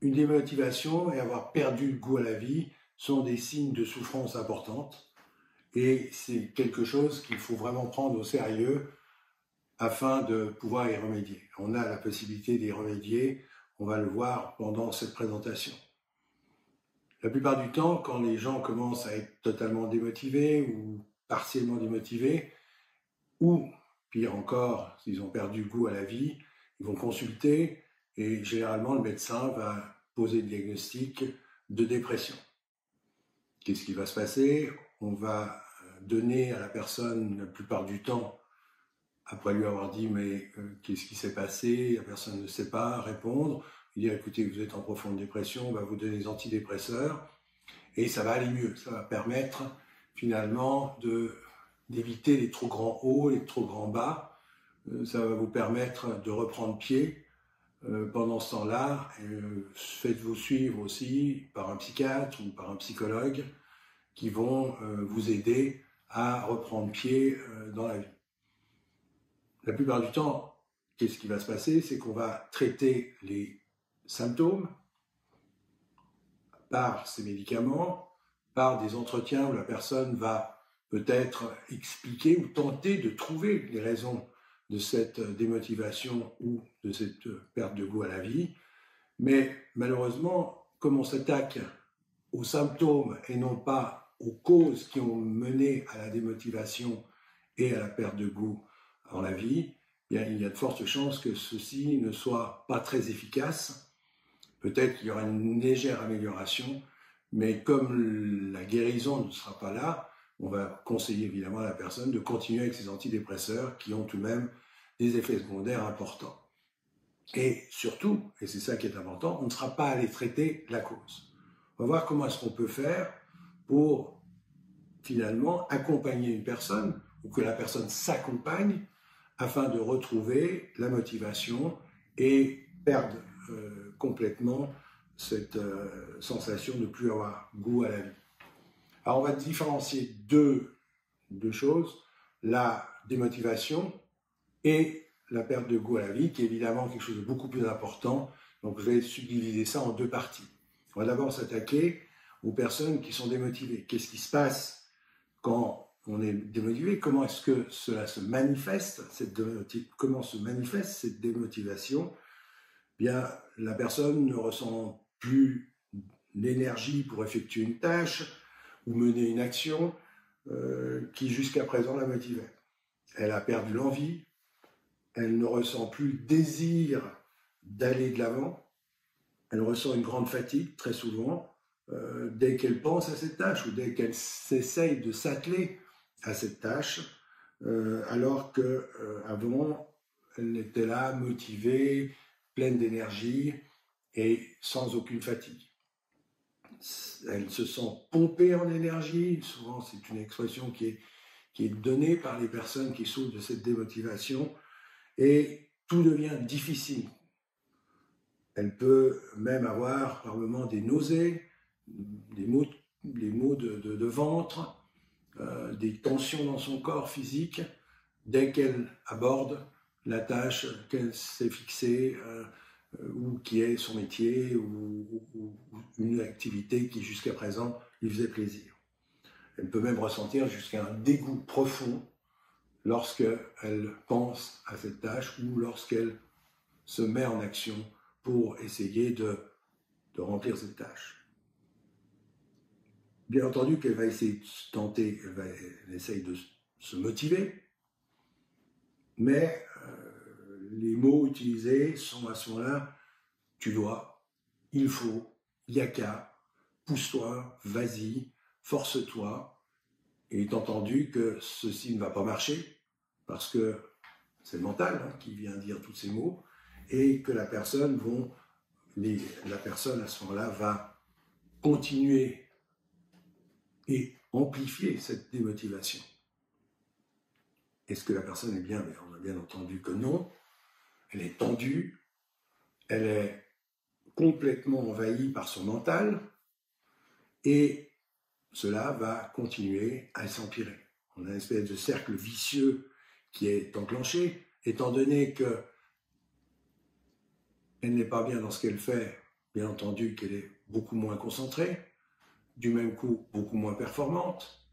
Une démotivation et avoir perdu le goût à la vie sont des signes de souffrance importante et c'est quelque chose qu'il faut vraiment prendre au sérieux afin de pouvoir y remédier. On a la possibilité d'y remédier, on va le voir pendant cette présentation. La plupart du temps, quand les gens commencent à être totalement démotivés ou partiellement démotivés, ou pire encore, s'ils ont perdu le goût à la vie, ils vont consulter et généralement le médecin va poser le diagnostic de dépression. Qu'est-ce qui va se passer? On va donner à la personne, la plupart du temps, après lui avoir dit mais qu'est-ce qui s'est passé? La personne ne sait pas répondre. Il dit écoutez, vous êtes en profonde dépression, on va vous donner des antidépresseurs et ça va aller mieux. Ça va permettre finalement d'éviter les trop grands hauts, les trop grands bas. Ça va vous permettre de reprendre pied. Pendant ce temps-là, faites-vous suivre aussi par un psychiatre ou par un psychologue qui vont vous aider à reprendre pied dans la vie. La plupart du temps, qu'est-ce qui va se passer? C'est qu'on va traiter les symptômes par ces médicaments, par des entretiens où la personne va peut-être expliquer ou tenter de trouver les raisons de cette démotivation ou de cette perte de goût à la vie. Mais malheureusement, comme on s'attaque aux symptômes et non pas aux causes qui ont mené à la démotivation et à la perte de goût dans la vie, bien, il y a de fortes chances que ceci ne soit pas très efficace. Peut-être qu'il y aura une légère amélioration, mais comme la guérison ne sera pas là, on va conseiller évidemment à la personne de continuer avec ces antidépresseurs qui ont tout de même des effets secondaires importants. Et surtout, et c'est ça qui est important, on ne sera pas allé traiter la cause. On va voir comment est-ce qu'on peut faire pour finalement accompagner une personne ou que la personne s'accompagne afin de retrouver la motivation et perdre complètement cette sensation de ne plus avoir goût à la vie. Alors on va différencier deux choses, la démotivation et la perte de goût à la vie, qui est évidemment quelque chose de beaucoup plus important. Donc je vais subdiviser ça en deux parties. On va d'abord s'attaquer aux personnes qui sont démotivées. Qu'est-ce qui se passe quand on est démotivé? Comment est-ce que cela se manifeste? Comment se manifeste cette démotivation? Bien, la personne ne ressent plus l'énergie pour effectuer une tâche ou mener une action qui jusqu'à présent la motivait. Elle a perdu l'envie, elle ne ressent plus le désir d'aller de l'avant, elle ressent une grande fatigue très souvent dès qu'elle pense à cette tâche ou dès qu'elle s'essaye de s'atteler à cette tâche, alors qu'avant, elle était là, motivée, pleine d'énergie et sans aucune fatigue. Elle se sent pompée en énergie, souvent c'est une expression qui est donnée par les personnes qui souffrent de cette démotivation, et tout devient difficile. Elle peut même avoir par moments des nausées, des maux de ventre, des tensions dans son corps physique, dès qu'elle aborde la tâche qu'elle s'est fixée, ou qui est son métier, ou une activité qui jusqu'à présent lui faisait plaisir. Elle peut même ressentir jusqu'à un dégoût profond lorsqu'elle pense à cette tâche ou lorsqu'elle se met en action pour essayer de remplir cette tâche. Bien entendu qu'elle va essayer de se tenter, elle essaye de se motiver, mais les mots utilisés sont à ce moment-là, tu dois, il faut, il n'y a qu'à, pousse-toi, vas-y, force-toi. Et il est entendu que ceci ne va pas marcher, parce que c'est le mental qui vient dire tous ces mots, et que la personne à ce moment-là va continuer et amplifier cette démotivation. Est-ce que la personne est bien? On a bien entendu que non. Elle est tendue, elle est complètement envahie par son mental, et cela va continuer à s'empirer. On a une espèce de cercle vicieux qui est enclenché, étant donné qu'elle n'est pas bien dans ce qu'elle fait, bien entendu qu'elle est beaucoup moins concentrée, du même coup beaucoup moins performante,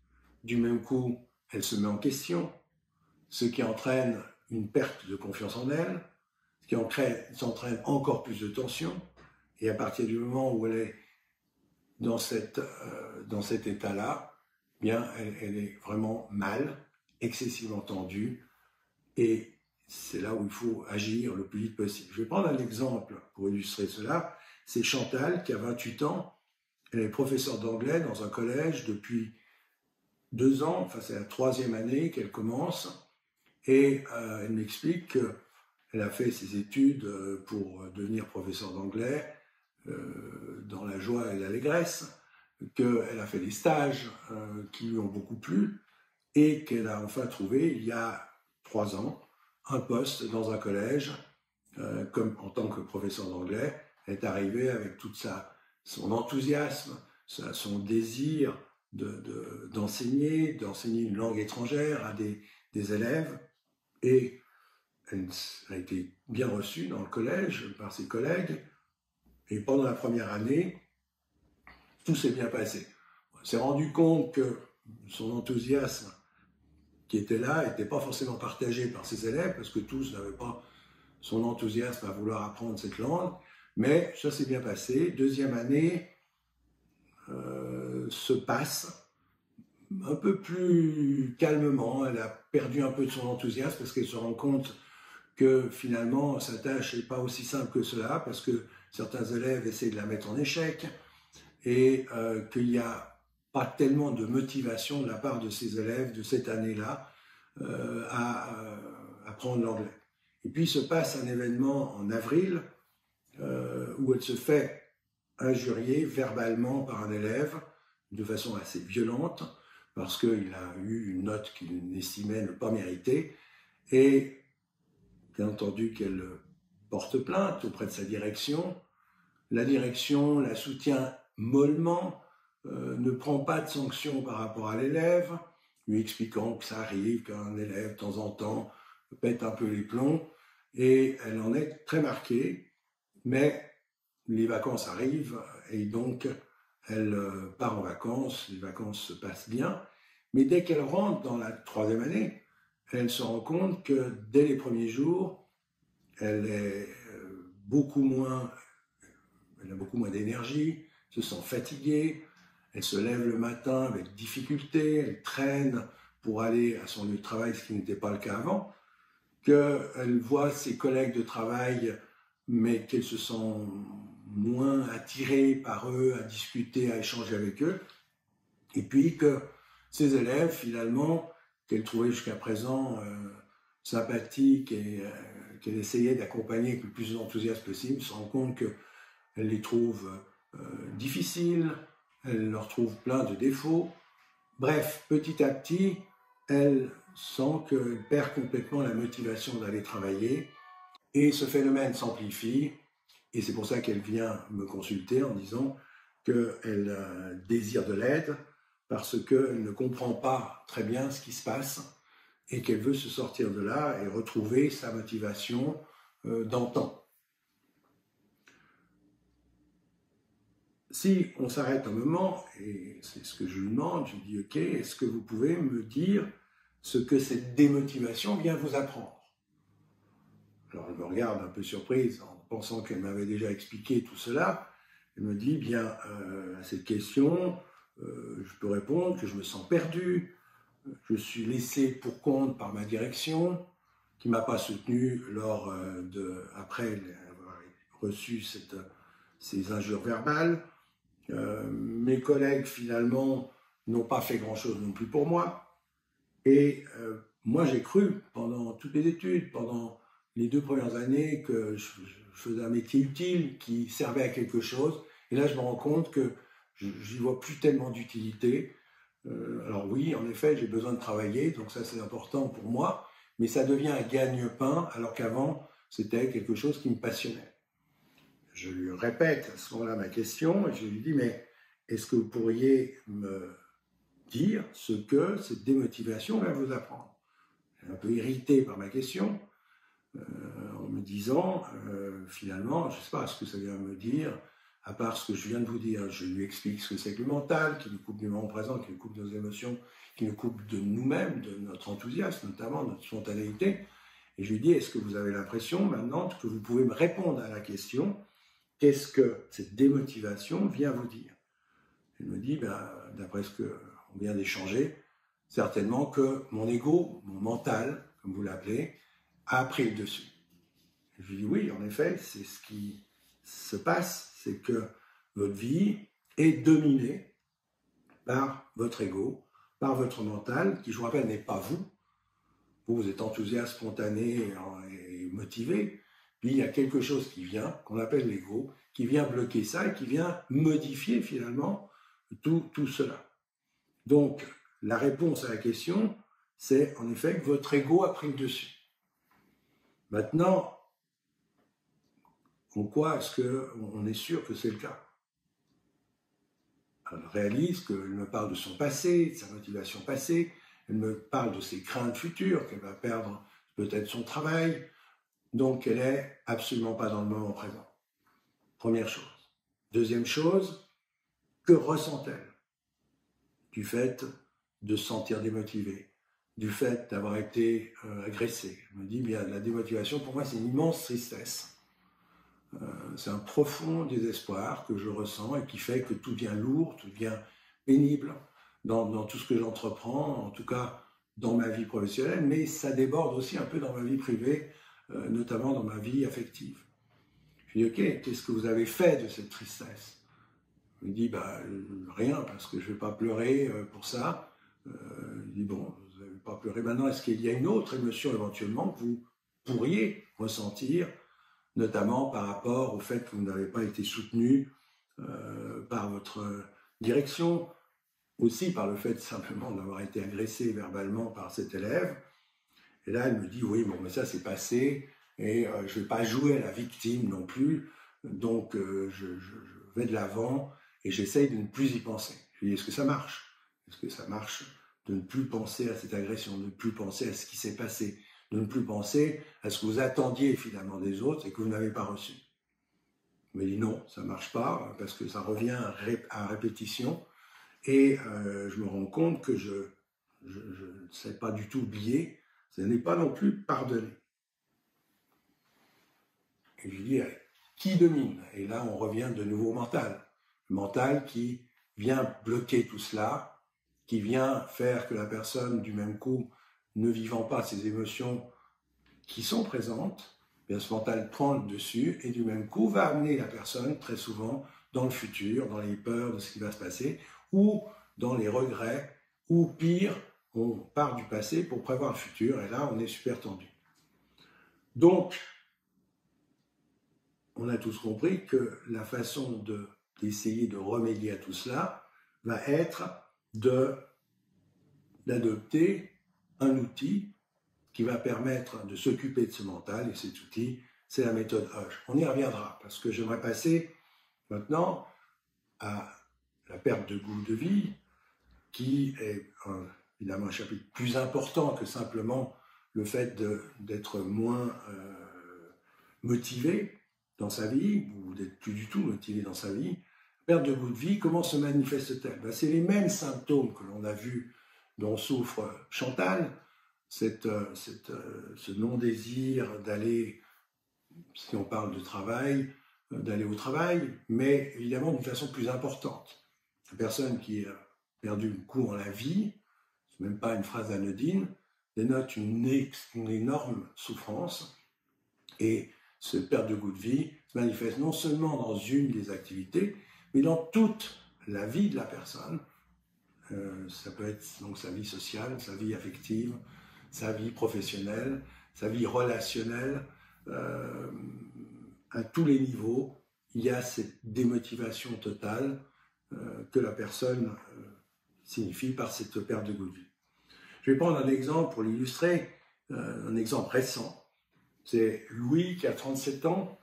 du même coup elle se met en question, ce qui entraîne une perte de confiance en elle, ce qui entraîne encore plus de tension, et à partir du moment où elle est dans cet état-là, bien elle est vraiment mal, excessivement tendue, et c'est là où il faut agir le plus vite possible. Je vais prendre un exemple pour illustrer cela. C'est Chantal qui a 28 ans, elle est professeure d'anglais dans un collège depuis 2 ans, enfin c'est la 3e année qu'elle commence, et elle m'explique qu'elle a fait ses études pour devenir professeure d'anglais dans la joie et l'allégresse, qu'elle a fait des stages qui lui ont beaucoup plu, et qu'elle a enfin trouvé, il y a 3 ans, un poste dans un collège, comme en tant que professeur d'anglais. Elle est arrivée avec tout son enthousiasme, son désir d'enseigner une langue étrangère à des élèves, et elle a été bien reçue dans le collège par ses collègues, et pendant la première année, tout s'est bien passé. On s'est rendu compte que son enthousiasme qui était là n'était pas forcément partagé par ses élèves, parce que tous n'avaient pas son enthousiasme à vouloir apprendre cette langue, mais ça s'est bien passé. 2e année se passe un peu plus calmement, elle a perdu un peu de son enthousiasme, parce qu'elle se rend compte que finalement sa tâche n'est pas aussi simple que cela, parce que certains élèves essaient de la mettre en échec, et qu'il n'y a pas tellement de motivation de la part de ces élèves de cette année-là à apprendre l'anglais. Et puis se passe un événement en avril où elle se fait injurier verbalement par un élève de façon assez violente, parce qu'il a eu une note qu'il estimait ne pas mériter, et bien entendu qu'elle porte plainte auprès de sa direction. La direction la soutient mollement, ne prend pas de sanctions par rapport à l'élève, lui expliquant que ça arrive, qu'un élève, de temps en temps, pète un peu les plombs, et elle en est très marquée, mais les vacances arrivent, et donc elle part en vacances, les vacances se passent bien, mais dès qu'elle rentre dans la 3e année, elle se rend compte que dès les premiers jours, elle est beaucoup moins elle a beaucoup moins d'énergie, se sent fatiguée, elle se lève le matin avec difficulté, elle traîne pour aller à son lieu de travail, ce qui n'était pas le cas avant, qu'elle voit ses collègues de travail, mais qu'elle se sent moins attirée par eux, à discuter, à échanger avec eux, et puis que ses élèves, finalement, qu'elle trouvait jusqu'à présent sympathiques et qu'elle essayait d'accompagner avec le plus d'enthousiasme possible, se rend compte que elle les trouve difficiles, elle leur trouve plein de défauts. Bref, petit à petit, elle sent qu'elle perd complètement la motivation d'aller travailler, et ce phénomène s'amplifie, et c'est pour ça qu'elle vient me consulter en disant qu'elle désire de l'aide, parce qu'elle ne comprend pas très bien ce qui se passe, et qu'elle veut se sortir de là et retrouver sa motivation d'antan. Si on s'arrête un moment, et c'est ce que je lui demande, je lui dis « Ok, est-ce que vous pouvez me dire ce que cette démotivation vient vous apprendre ?» Alors elle me regarde un peu surprise en pensant qu'elle m'avait déjà expliqué tout cela. Elle me dit « Bien, à cette question, je peux répondre que je me sens perdu, je suis laissé pour compte par ma direction, qui ne m'a pas soutenu après avoir reçu ces injures verbales. Mes collègues, finalement, n'ont pas fait grand-chose non plus pour moi. Et moi, j'ai cru, pendant toutes les études, pendant les 2 premières années, que je faisais un métier utile, qui servait à quelque chose. Et là, je me rends compte que je n'y vois plus tellement d'utilité. Alors oui, en effet, j'ai besoin de travailler, donc ça, c'est important pour moi. Mais ça devient un gagne-pain, alors qu'avant, c'était quelque chose qui me passionnait. Je lui répète à ce moment-là ma question, et je lui dis « Mais est-ce que vous pourriez me dire ce que cette démotivation va vous apprendre ?» Elle est un peu irritée par ma question, en me disant finalement, je ne sais pas ce que ça vient me dire, à part ce que je viens de vous dire. Je lui explique ce que c'est que le mental, qui nous coupe du moment présent, qui nous coupe de nos émotions, qui nous coupe de nous-mêmes, de notre enthousiasme, notamment notre spontanéité. Et je lui dis, est-ce que vous avez l'impression maintenant que vous pouvez me répondre à la question, qu'est-ce que cette démotivation vient vous dire? Il me dit, d'après ce qu'on vient d'échanger, certainement que mon ego, mon mental, comme vous l'appelez, a pris le dessus. Je lui dis, oui, en effet, c'est ce qui se passe, c'est que votre vie est dominée par votre ego, par votre mental, qui, je vous rappelle, n'est pas vous. Vous êtes enthousiaste, spontané et motivé. Puis il y a quelque chose qui vient, qu'on appelle l'ego, qui vient bloquer ça et qui vient modifier finalement tout cela. Donc, la réponse à la question, c'est en effet que votre ego a pris le dessus. Maintenant, en quoi est-ce qu'on est sûr que c'est le cas? Elle réalise qu'elle me parle de son passé, de sa motivation passée, elle me parle de ses craintes futures, qu'elle va perdre peut-être son travail, donc elle n'est absolument pas dans le moment présent. Première chose. Deuxième chose, que ressent-elle du fait de se sentir démotivée, du fait d'avoir été agressée? Elle me dit, bien, la démotivation, pour moi, c'est une immense tristesse. C'est un profond désespoir que je ressens et qui fait que tout devient lourd, tout devient pénible dans tout ce que j'entreprends, en tout cas dans ma vie professionnelle, mais ça déborde aussi un peu dans ma vie privée, notamment dans ma vie affective. Je lui dis, ok, qu'est-ce que vous avez fait de cette tristesse? Il me dit, rien, parce que je ne vais pas pleurer pour ça. Je dis, bon, vous n'avez pas pleuré. Maintenant, est-ce qu'il y a une autre émotion éventuellement que vous pourriez ressentir, notamment par rapport au fait que vous n'avez pas été soutenu par votre direction, aussi par le fait simplement d'avoir été agressé verbalement par cet élève? Et là, elle me dit, oui, bon, mais ça c'est passé, et je ne vais pas jouer à la victime non plus, donc je vais de l'avant, et j'essaye de ne plus y penser. Je lui dis, est-ce que ça marche? Est-ce que ça marche de ne plus penser à cette agression, de ne plus penser à ce qui s'est passé, de ne plus penser à ce que vous attendiez finalement des autres et que vous n'avez pas reçu? Il me dit non, ça ne marche pas, parce que ça revient à répétition, et je me rends compte que je ne sais pas du tout oublier, ce n'est pas non plus pardonné. Et je lui dis, qui domine? Et là, on revient de nouveau au mental. Le mental qui vient bloquer tout cela, qui vient faire que la personne, du même coup, ne vivant pas ses émotions qui sont présentes, bien, ce mental prend le dessus et du même coup va amener la personne très souvent dans le futur, dans les peurs de ce qui va se passer, ou dans les regrets, ou pire, on part du passé pour prévoir le futur, et là on est super tendu. Donc, on a tous compris que la façon d'essayer de remédier à tout cela va être d'adopter un outil qui va permettre de s'occuper de ce mental, et cet outil, c'est la méthode Hodge. On y reviendra, parce que j'aimerais passer maintenant à la perte de goût de vie, qui est évidemment un chapitre plus important que simplement le fait d'être moins motivé dans sa vie, ou d'être plus du tout motivé dans sa vie. Perte de goût de vie, comment se manifeste-t-elle? C'est les mêmes symptômes que l'on a vus, dont souffre Chantal, ce non-désir d'aller, si on parle de travail, d'aller au travail, mais évidemment d'une façon plus importante. La personne qui a perdu le goût en la vie, c'est même pas une phrase anodine, dénote une énorme souffrance, et cette perte de goût de vie se manifeste non seulement dans une des activités, mais dans toute la vie de la personne. Ça peut être donc sa vie sociale, sa vie affective, sa vie professionnelle, sa vie relationnelle, à tous les niveaux, il y a cette démotivation totale que la personne signifie par cette perte de goût de vie. Je vais prendre un exemple pour l'illustrer, un exemple récent. C'est Louis qui a 37 ans,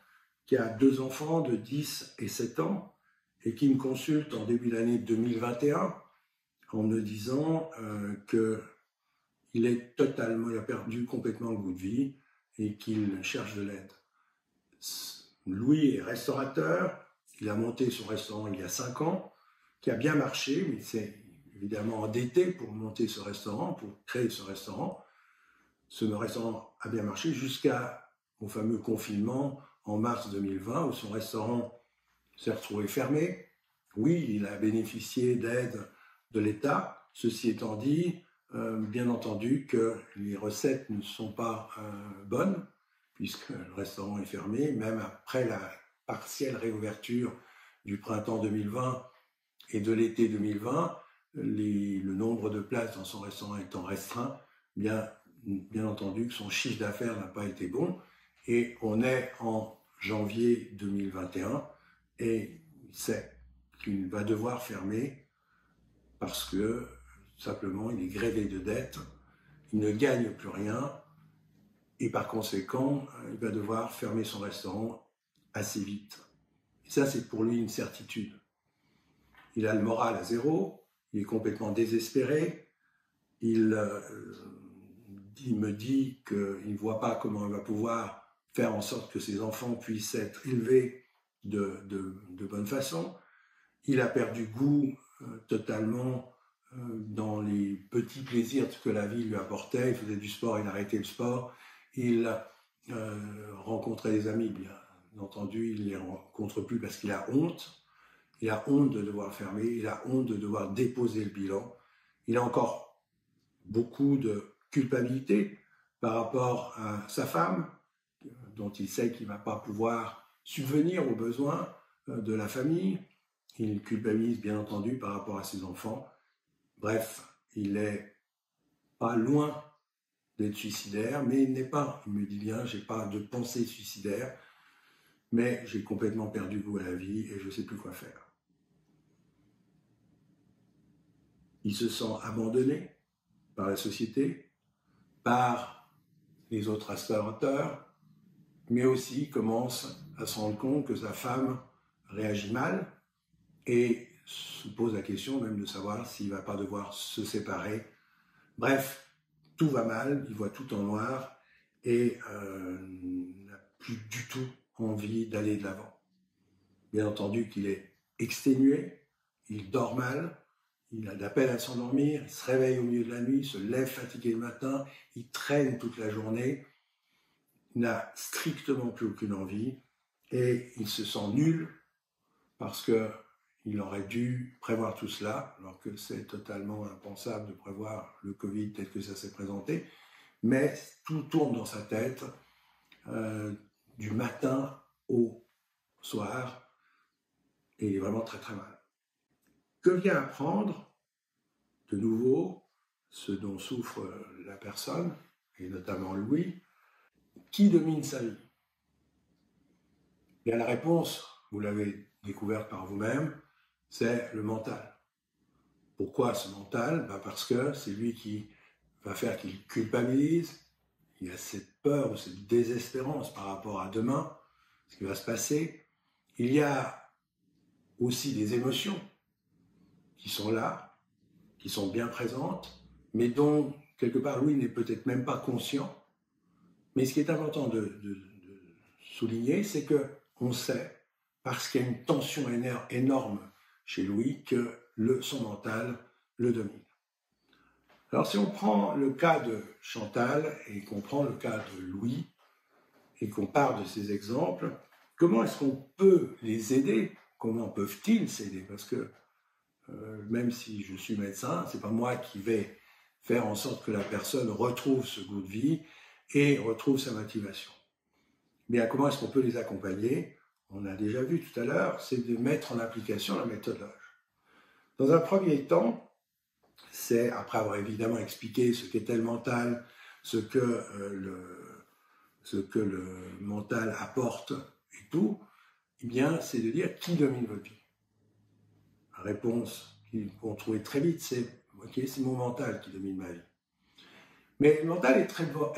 qui a 2 enfants de 10 et 7 ans, et qui me consulte en début d'année 2021 en me disant qu'il a perdu complètement le goût de vie et qu'il cherche de l'aide. Louis est restaurateur, Il a monté son restaurant il y a 5 ans, qui a bien marché, mais il s'est évidemment endetté pour monter ce restaurant, pour créer ce restaurant. Ce restaurant a bien marché jusqu'au fameux confinement en mars 2020, où son restaurant s'est retrouvé fermé. Oui, il a bénéficié d'aide de l'État. Ceci étant dit, bien entendu que les recettes ne sont pas bonnes, puisque le restaurant est fermé, même après la partielle réouverture du printemps 2020 et de l'été 2020, le nombre de places dans son restaurant étant restreint, bien entendu que son chiffre d'affaires n'a pas été bon. Et on est en janvier 2021 et il sait qu'il va devoir fermer parce que simplement il est grévé de dettes, il ne gagne plus rien et par conséquent il va devoir fermer son restaurant assez vite. Et ça, c'est pour lui une certitude. Il a le moral à zéro, il est complètement désespéré, il me dit qu'il ne voit pas comment il va pouvoir faire en sorte que ses enfants puissent être élevés de bonne façon. Il a perdu goût totalement dans les petits plaisirs que la vie lui apportait. Il faisait du sport, il a arrêté le sport. Il rencontrait des amis, bien entendu, il ne les rencontre plus parce qu'il a honte. Il a honte de devoir fermer, il a honte de devoir déposer le bilan. Il a encore beaucoup de culpabilité par rapport à sa femme, dont il sait qu'il ne va pas pouvoir subvenir aux besoins de la famille. Il culpabilise bien entendu par rapport à ses enfants. Bref, il n'est pas loin d'être suicidaire, mais il n'est pas, il me dit bien, je n'ai pas de pensée suicidaire, mais j'ai complètement perdu goût à la vie et je ne sais plus quoi faire. Il se sent abandonné par la société, par les autres restaurateurs, mais aussi commence à se rendre compte que sa femme réagit mal et se pose la question même de savoir s'il ne va pas devoir se séparer. Bref, tout va mal, il voit tout en noir et n'a plus du tout envie d'aller de l'avant. Bien entendu qu'il est exténué, il dort mal, il a de la peine à s'endormir, il se réveille au milieu de la nuit, il se lève fatigué le matin, il traîne toute la journée, il n'a strictement plus aucune envie et il se sent nul parce qu'il aurait dû prévoir tout cela, alors que c'est totalement impensable de prévoir le Covid tel que ça s'est présenté, mais tout tourne dans sa tête du matin au soir et il est vraiment très très mal. Que vient apprendre de nouveau ce dont souffre la personne, et notamment Louis, qui domine sa vie? Bien, la réponse, vous l'avez découverte par vous-même, c'est le mental. Pourquoi ce mental? Parce que c'est lui qui va faire qu'il culpabilise, il a cette peur ou cette désespérance par rapport à demain, ce qui va se passer. Il y a aussi des émotions qui sont là, qui sont bien présentes, mais dont, quelque part, Louis n'est peut-être même pas conscient. Mais ce qui est important de souligner, c'est qu'on sait, parce qu'il y a une tension énorme chez Louis, que son mental le domine. Alors si on prend le cas de Chantal et qu'on prend le cas de Louis, et qu'on part de ces exemples, comment est-ce qu'on peut les aider? Comment peuvent-ils s'aider? Parce que même si je suis médecin, ce n'est pas moi qui vais faire en sorte que la personne retrouve ce goût de vie et retrouve sa motivation. Mais comment est-ce qu'on peut les accompagner? On a déjà vu tout à l'heure, c'est de mettre en application la méthode Loge. Dans un premier temps, c'est, après avoir évidemment expliqué ce qu'était le mental, ce que le mental apporte et tout, eh bien, c'est de dire qui domine votre vie. La réponse qu'ils vont trouver très vite, c'est ok, c'est mon mental qui domine ma vie. Mais le mental est très bon,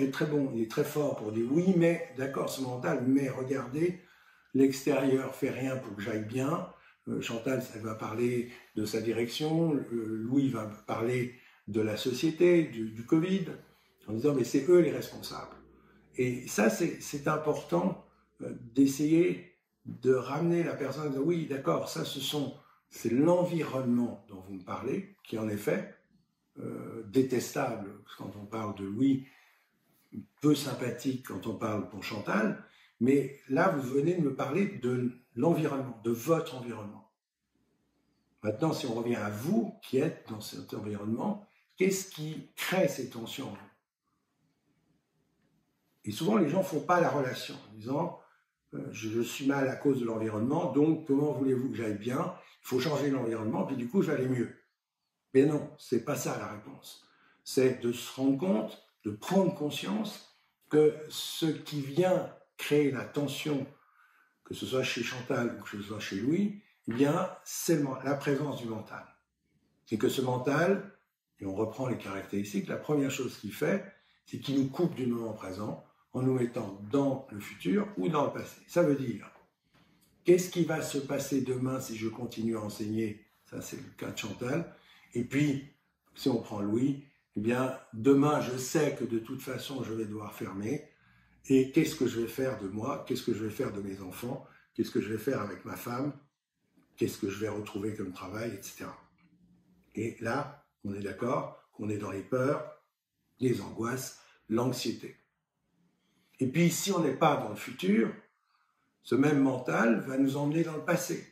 il est très fort pour dire oui, mais d'accord, c'est mon mental, mais regardez, l'extérieur fait rien pour que j'aille bien. Chantal, elle va parler de sa direction, Louis va parler de la société, du Covid, en disant mais c'est eux les responsables. Et ça, c'est important d'essayer de ramener la personne, de oui, d'accord, ça c'est l'environnement dont vous me parlez, qui est en effet détestable quand on parle de Louis, peu sympathique quand on parle pour Chantal, mais là vous venez de me parler de l'environnement, de votre environnement. Maintenant, si on revient à vous qui êtes dans cet environnement, qu'est-ce qui crée ces tensions? Et souvent, les gens ne font pas la relation en disant je suis mal à cause de l'environnement, donc comment voulez-vous que j'aille bien? Il faut changer l'environnement, puis du coup, je vais aller mieux. Mais non, ce n'est pas ça la réponse. C'est de se rendre compte, de prendre conscience que ce qui vient créer la tension, que ce soit chez Chantal ou que ce soit chez Louis, eh bien, c'est la présence du mental. C'est que ce mental, et on reprend les caractéristiques, la première chose qu'il fait, c'est qu'il nous coupe du moment présent en nous mettant dans le futur ou dans le passé. Ça veut dire, qu'est-ce qui va se passer demain si je continue à enseigner? Ça, c'est le cas de Chantal. Et puis, si on prend Louis, eh bien, demain, je sais que de toute façon, je vais devoir fermer. Et qu'est-ce que je vais faire de moi? Qu'est-ce que je vais faire de mes enfants? Qu'est-ce que je vais faire avec ma femme? Qu'est-ce que je vais retrouver comme travail, etc. Et là, on est d'accord qu'on est dans les peurs, les angoisses, l'anxiété. Et puis, si on n'est pas dans le futur, ce même mental va nous emmener dans le passé.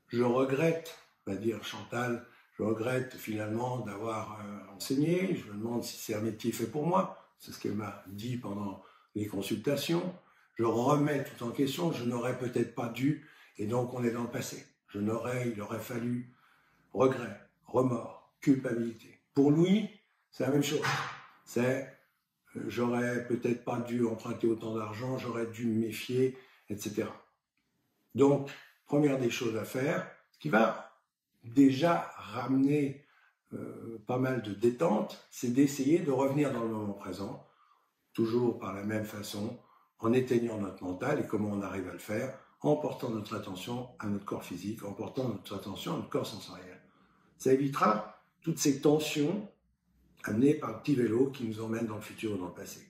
Je regrette, va dire Chantal, je regrette finalement d'avoir enseigné, je me demande si c'est un métier fait pour moi, c'est ce qu'elle m'a dit pendant les consultations, je remets tout en question, je n'aurais peut-être pas dû, et donc on est dans le passé. Il aurait fallu regret, remords, culpabilité. Pour Louis, c'est la même chose. C'est j'aurais peut-être pas dû emprunter autant d'argent, j'aurais dû me méfier, etc. Donc, première des choses à faire, ce qui va déjà ramener pas mal de détente, c'est d'essayer de revenir dans le moment présent, toujours par la même façon, en éteignant notre mental. Et comment on arrive à le faire? En portant notre attention à notre corps physique, en portant notre attention à notre corps sensoriel. Ça évitera toutes ces tensions amenées par le petit vélo qui nous emmène dans le futur ou dans le passé.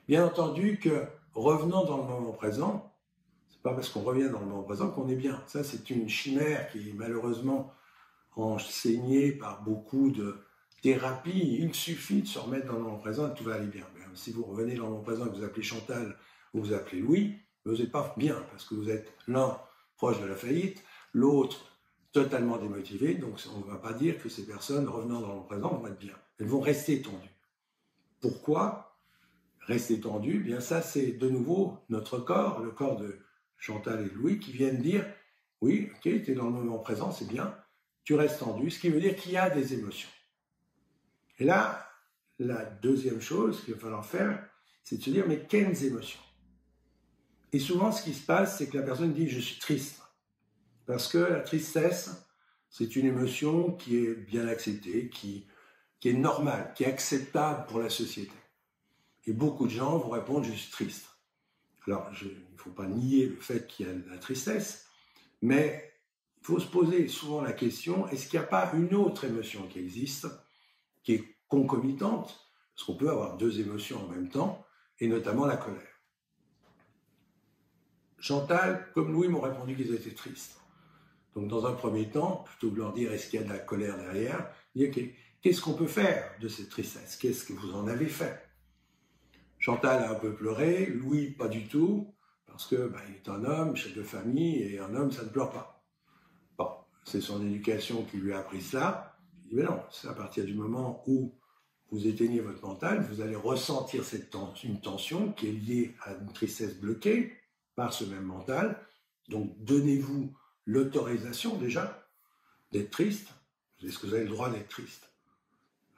Bien entendu que revenant dans le moment présent, c'est pas parce qu'on revient dans le moment présent qu'on est bien. Ça, c'est une chimère qui est malheureusement enseignée par beaucoup de thérapies. Il suffit de se remettre dans le moment présent et tout va aller bien. Mais si vous revenez dans le moment présent et que vous appelez Chantal ou vous appelez Louis, vous n'êtes pas bien parce que vous êtes l'un proche de la faillite, l'autre totalement démotivé. Donc on ne va pas dire que ces personnes revenant dans le moment présent vont être bien. Elles vont rester tendues. Pourquoi rester tendues? Bien ça, c'est de nouveau notre corps, le corps de Chantal et Louis, qui viennent dire « Oui, ok, tu es dans le moment présent, c'est bien, tu restes tendu », ce qui veut dire qu'il y a des émotions. Et là, la deuxième chose qu'il va falloir faire, c'est de se dire « Mais quelles émotions ?» Et souvent, ce qui se passe, c'est que la personne dit « Je suis triste ». Parce que la tristesse, c'est une émotion qui est bien acceptée, qui est normale, qui est acceptable pour la société. Et beaucoup de gens vont répondre « Je suis triste ». Alors, il ne faut pas nier le fait qu'il y a de la tristesse, mais il faut se poser souvent la question, est-ce qu'il n'y a pas une autre émotion qui existe, qui est concomitante, parce qu'on peut avoir deux émotions en même temps, et notamment la colère. Chantal, comme Louis, m'ont répondu qu'ils étaient tristes. Donc, dans un premier temps, plutôt que de leur dire est-ce qu'il y a de la colère derrière, dire qu'est-ce qu'on peut faire de cette tristesse? Qu'est-ce que vous en avez fait? Chantal a un peu pleuré, Louis pas du tout, parce que il est un homme, chef de famille, et un homme, ça ne pleure pas. Bon, c'est son éducation qui lui a appris cela. Je dis, mais non, c'est à partir du moment où vous éteignez votre mental, vous allez ressentir une tension qui est liée à une tristesse bloquée par ce même mental. Donc, donnez-vous l'autorisation déjà d'être triste. Est-ce que vous avez le droit d'être triste?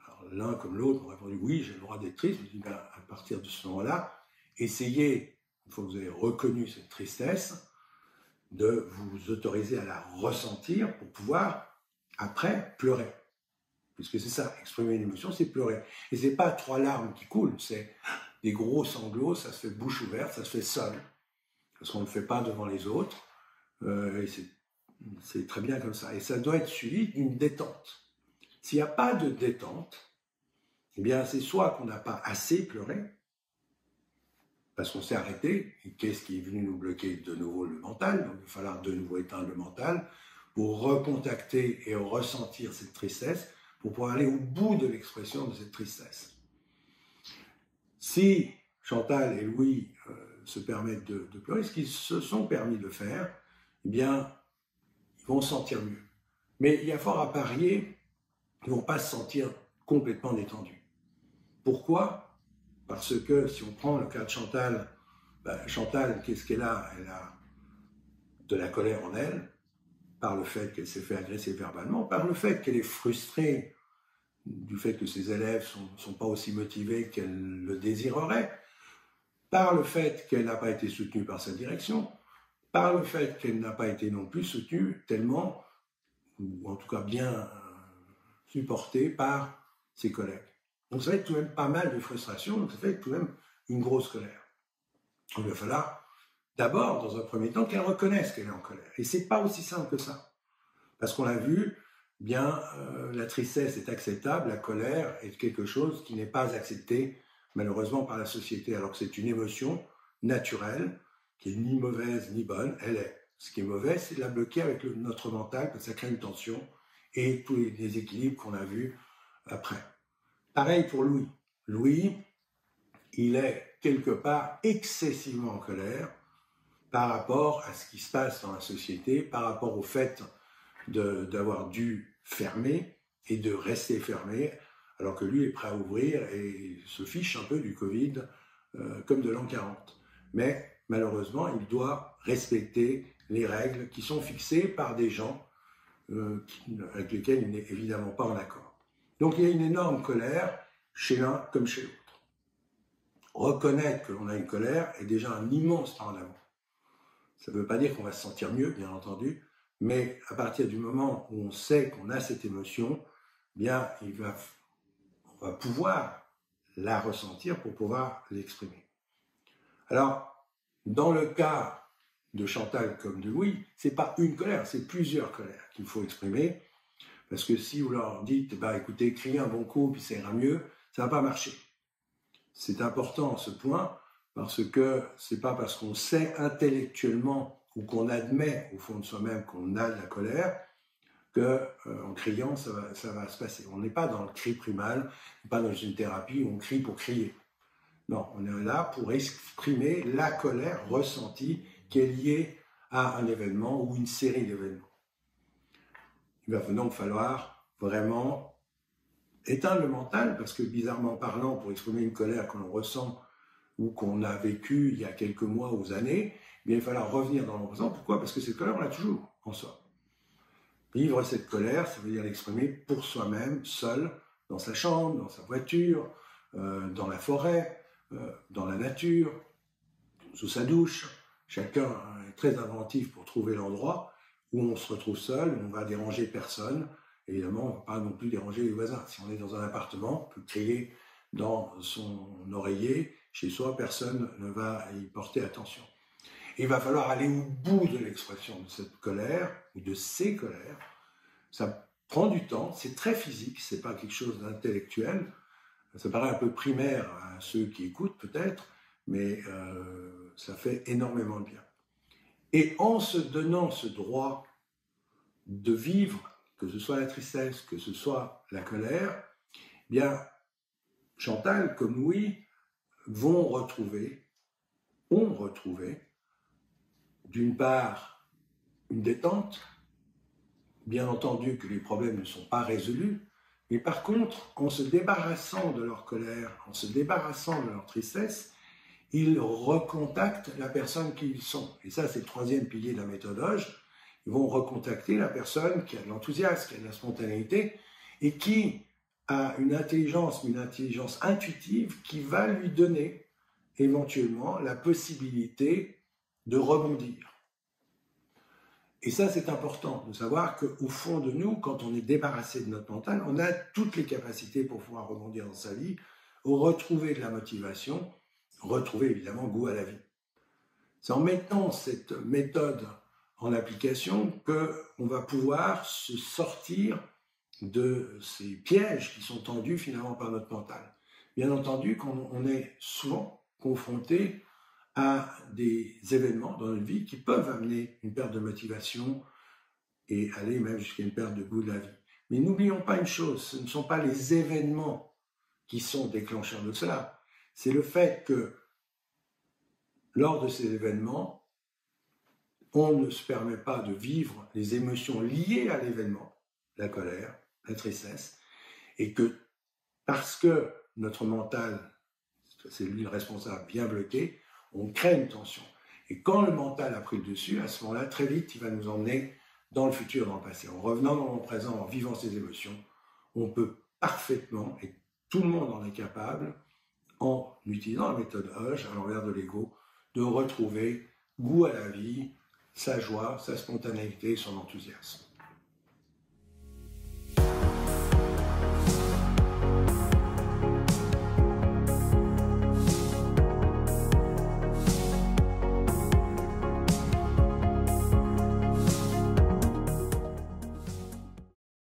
Alors, l'un comme l'autre ont répondu oui, j'ai le droit d'être triste. Je dis à partir de ce moment-là, essayez, une fois que vous avez reconnu cette tristesse, de vous autoriser à la ressentir pour pouvoir après pleurer. Puisque c'est ça, exprimer une émotion, c'est pleurer. Et c'est pas 3 larmes qui coulent, c'est des gros sanglots, ça se fait bouche ouverte, ça se fait seul. Parce qu'on ne le fait pas devant les autres. Et c'est très bien comme ça. Et ça doit être suivi d'une détente. S'il n'y a pas de détente, eh bien c'est soit qu'on n'a pas assez pleuré, parce qu'on s'est arrêté. Et qu'est-ce qui est venu nous bloquer? De nouveau le mental. Donc il va falloir de nouveau éteindre le mental pour recontacter et ressentir cette tristesse, pour pouvoir aller au bout de l'expression de cette tristesse. Si Chantal et Louis se permettent de pleurer, ce qu'ils se sont permis de faire, eh bien, ils vont se sentir mieux. Mais il y a fort à parier, ils ne vont pas se sentir complètement détendus. Pourquoi? Parce que si on prend le cas de Chantal, Chantal, qu'est-ce qu'elle a? Elle a de la colère en elle, par le fait qu'elle s'est fait agresser verbalement, par le fait qu'elle est frustrée du fait que ses élèves ne sont pas aussi motivés qu'elle le désirerait, par le fait qu'elle n'a pas été soutenue par sa direction, par le fait qu'elle n'a pas été non plus soutenue tellement, ou en tout cas bien supportée par ses collègues. Donc ça va être tout de même pas mal de frustration, donc ça va être tout de même une grosse colère. Il va falloir d'abord, dans un premier temps, qu'elle reconnaisse qu'elle est en colère. Et c'est pas aussi simple que ça. Parce qu'on l'a vu, bien, la tristesse est acceptable, la colère est quelque chose qui n'est pas accepté, malheureusement, par la société, alors que c'est une émotion naturelle, qui est ni mauvaise ni bonne, elle est. Ce qui est mauvais, c'est de la bloquer avec notre mental, parce que ça crée une tension, et tous les déséquilibres qu'on a vus après. Pareil pour Louis. Louis, il est quelque part excessivement en colère par rapport à ce qui se passe dans la société, par rapport au fait d'avoir dû fermer et de rester fermé, alors que lui est prêt à ouvrir et se fiche un peu du Covid comme de l'an 40. Mais malheureusement, il doit respecter les règles qui sont fixées par des gens avec lesquels il n'est évidemment pas en accord. Donc il y a une énorme colère chez l'un comme chez l'autre. Reconnaître que l'on a une colère est déjà un immense pas en avant. Ça ne veut pas dire qu'on va se sentir mieux, bien entendu, mais à partir du moment où on sait qu'on a cette émotion, bien, on va pouvoir la ressentir pour pouvoir l'exprimer. Alors, dans le cas de Chantal comme de Louis, c'est pas une colère, c'est plusieurs colères qu'il faut exprimer, parce que si vous leur dites, écoutez, criez un bon coup, puis ça ira mieux, ça ne va pas marcher. C'est important ce point, parce que c'est pas parce qu'on sait intellectuellement ou qu'on admet au fond de soi-même qu'on a de la colère que en criant ça va se passer. On n'est pas dans le cri primal, pas dans une thérapie où on crie pour crier. Non, on est là pour exprimer la colère ressentie qui est liée à un événement ou une série d'événements. Il va donc falloir vraiment éteindre le mental, parce que bizarrement parlant, pour exprimer une colère que l'on ressent ou qu'on a vécu il y a quelques mois ou années, il va falloir revenir dans le présent. Pourquoi? Parce que cette colère, on l'a toujours en soi. Vivre cette colère, ça veut dire l'exprimer pour soi-même, seul, dans sa chambre, dans sa voiture, dans la forêt, dans la nature, sous sa douche. Chacun est très inventif pour trouver l'endroit où on se retrouve seul, où on ne va déranger personne. Évidemment, on ne va pas non plus déranger les voisins. Si on est dans un appartement, on peut crier dans son oreiller. Chez soi, personne ne va y porter attention. Et il va falloir aller au bout de l'expression de cette colère, ou de ces colères. Ça prend du temps, c'est très physique, c'est pas quelque chose d'intellectuel. Ça paraît un peu primaire à ceux qui écoutent peut-être, mais ça fait énormément de bien. Et en se donnant ce droit de vivre, que ce soit la tristesse, que ce soit la colère, eh bien, Chantal, comme Louis, ont retrouvé, d'une part, une détente, bien entendu que les problèmes ne sont pas résolus, mais par contre, en se débarrassant de leur colère, en se débarrassant de leur tristesse, ils recontactent la personne qu'ils sont. Et ça, c'est le troisième pilier de la méthode Hoge. Ils vont recontacter la personne qui a de l'enthousiasme, qui a de la spontanéité, et qui a une intelligence intuitive qui va lui donner éventuellement la possibilité de rebondir. Et ça, c'est important de savoir qu'au fond de nous, quand on est débarrassé de notre mental, on a toutes les capacités pour pouvoir rebondir dans sa vie, retrouver de la motivation, retrouver évidemment goût à la vie. C'est en mettant cette méthode en application qu'on va pouvoir se sortir de ces pièges qui sont tendus finalement par notre mental. Bien entendu, qu'on est souvent confronté à des événements dans notre vie qui peuvent amener une perte de motivation et aller même jusqu'à une perte de goût de la vie. Mais n'oublions pas une chose, ce ne sont pas les événements qui sont déclencheurs de cela. C'est le fait que lors de ces événements, on ne se permet pas de vivre les émotions liées à l'événement, la colère, la tristesse, et que parce que notre mental, c'est lui le responsable, bien bloqué, on crée une tension. Et quand le mental a pris le dessus, à ce moment-là, très vite, il va nous emmener dans le futur, dans le passé. En revenant dans le présent, en vivant ces émotions, on peut parfaitement, et tout le monde en est capable, en utilisant la méthode Hodge, à l'envers de l'ego, de retrouver goût à la vie, sa joie, sa spontanéité, son enthousiasme.